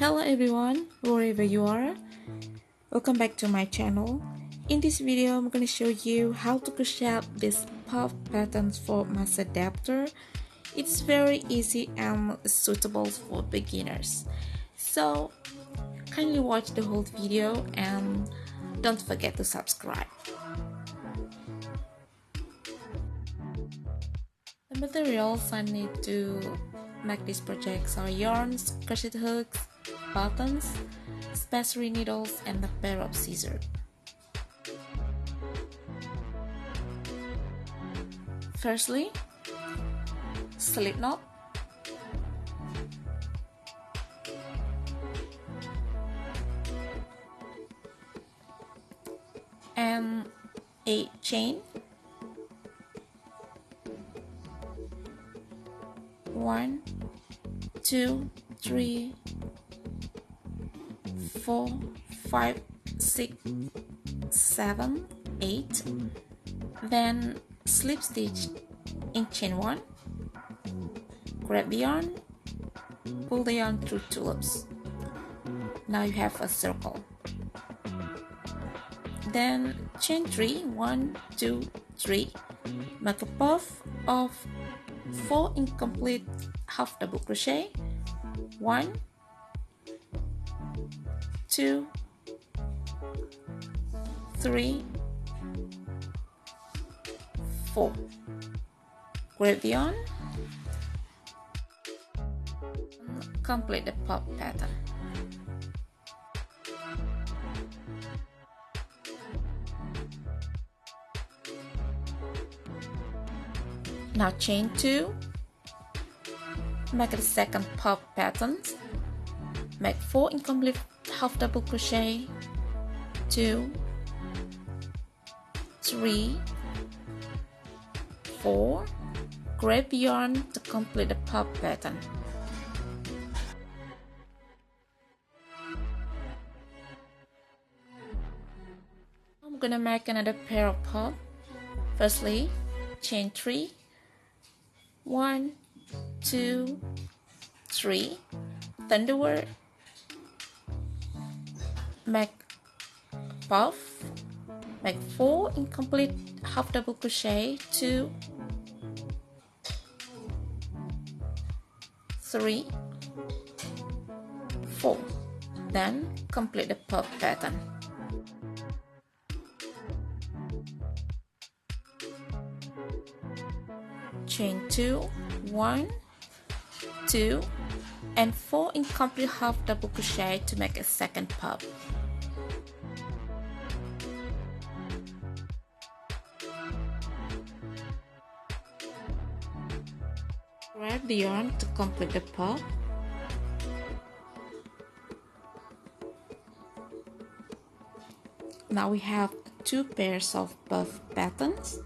Hello everyone, wherever you are, welcome back to my channel. In this video, I'm going to show you how to crochet this puff patterns for mass adapter. It's very easy and suitable for beginners. So kindly watch the whole video and don't forget to subscribe. The materials I need to make these projects are yarns, crochet hooks, buttons, spacery needles, and a pair of scissors. Firstly, slip knot, and a chain. 1, 2, 3, 4, 5, 6, 7, 8. Then slip stitch in chain 1. Grab the yarn, pull the yarn through 2 loops. Now you have a circle. Then chain 3, 1, 2, 3. Make a puff of 4 incomplete half double crochet. 1, 2, 3, 4. Grab the yarn, complete the puff pattern. Now chain 2, make the second puff pattern, make 4 incomplete half double crochet, 2, 3, 4, grab yarn to complete the puff pattern. I'm gonna make another pair of puff. Firstly, chain 3, 1, 2, 3, thunderword, make puff, make 4 incomplete half double crochet, 2, 3, 4, then complete the puff pattern. Chain 2, 1, 2, and 4 incomplete half double crochet to make a second puff. Grab the yarn to complete the puff. Now we have 2 pairs of puff patterns.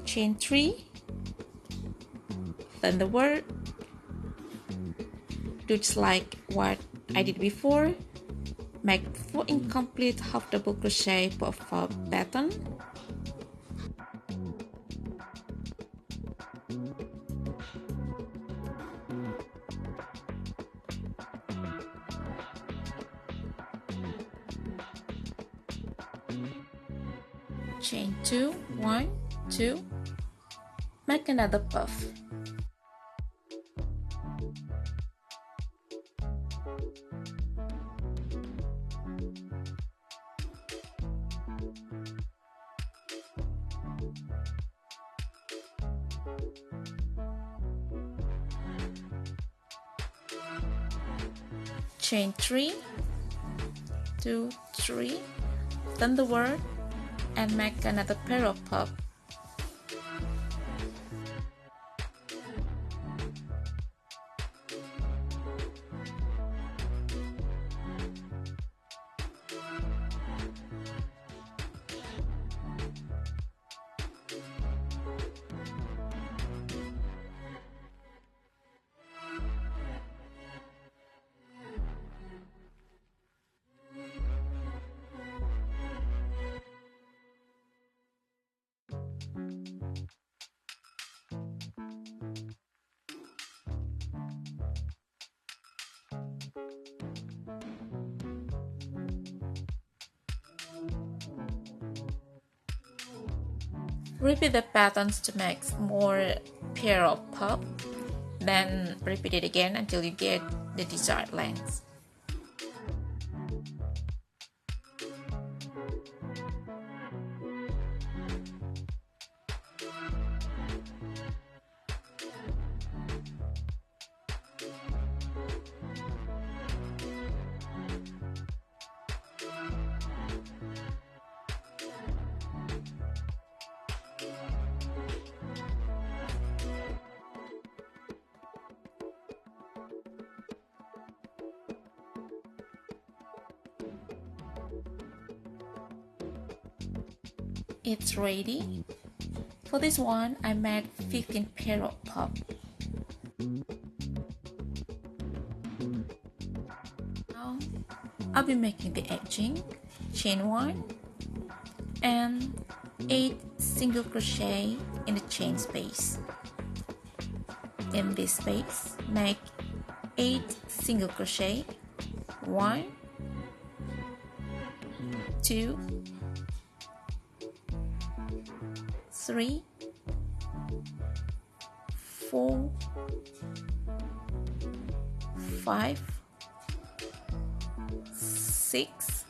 Chain 3, thunderword, do just like what I did before, make 4 incomplete half double crochet puff pattern. Chain 2, 1, 2, make another puff. Chain 3, 2, 3, thunderword, and make another pair of puff. Repeat the patterns to make more pair of puff. Then repeat it again until you get the desired length. It's ready. For this one, I made 15 pair of puff. Now, I'll be making the edging, chain 1, and 8 single crochet in the chain space. In this space, make 8 single crochet, 1, 2, 3, 4, 5, 6,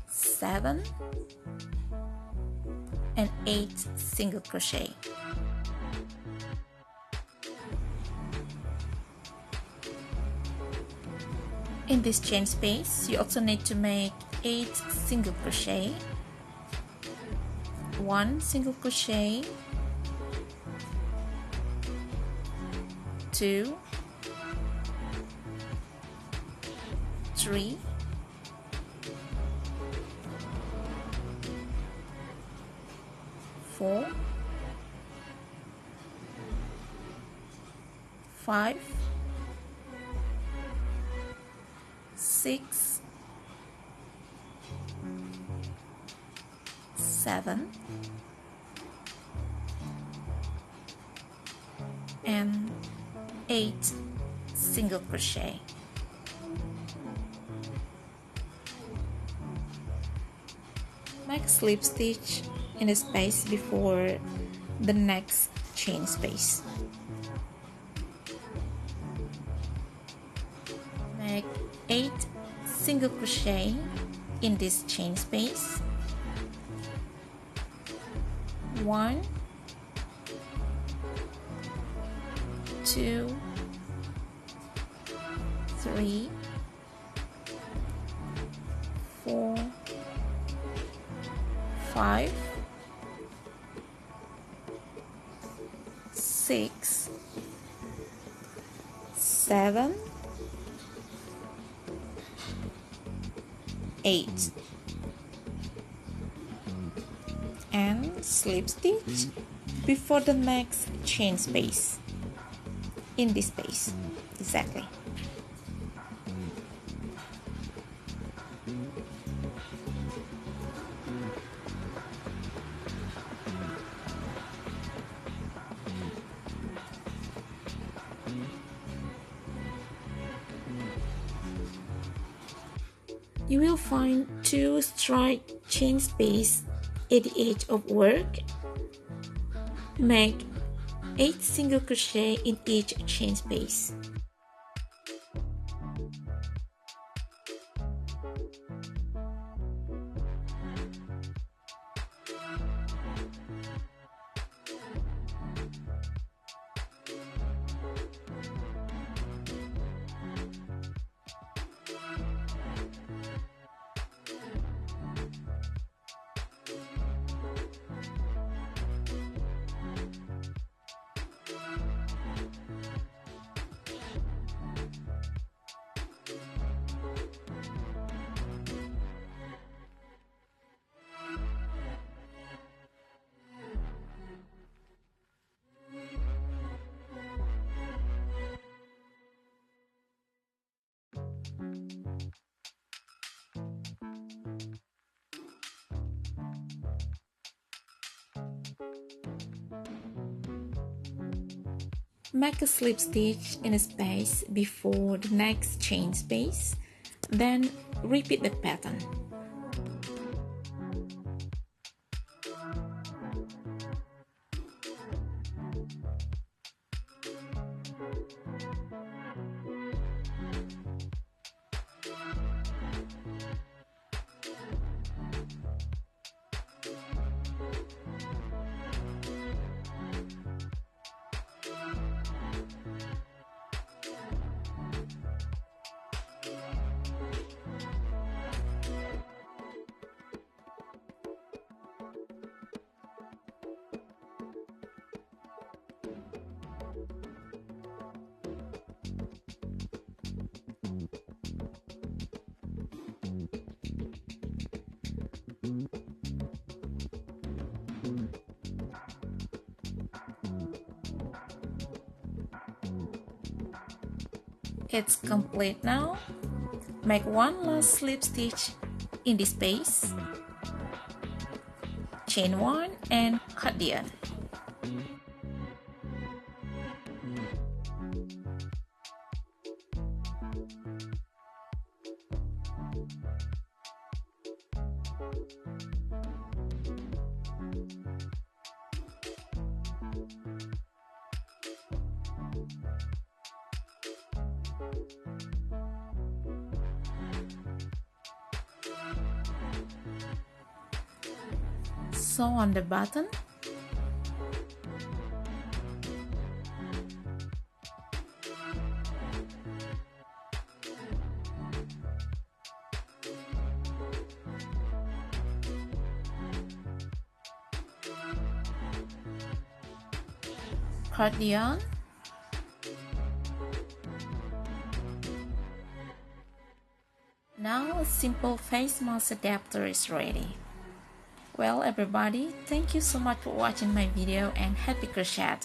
7, and 8 single crochet. In this chain space, you also need to make 8 single crochet, 1 single crochet, 2, 3, 4, 5, 6, 7, and 8 single crochet. Make a slip stitch in the space before the next chain space. Make 8 single crochet in this chain space. 1, 2, 3, 4, 5, 6, 7, 8, and slip stitch before the next chain space. In this space, exactly. You will find 2 straight chain space at the edge of work. Make 8 single crochet in each chain space. Make a slip stitch in a space before the next chain space, then repeat the pattern. It's complete now. Make one last slip stitch in this space, chain one and cut the yarn. Sew on the button. Cut the yarn. Now a simple face mask adapter is ready. Well everybody, thank you so much for watching my video and happy crochet!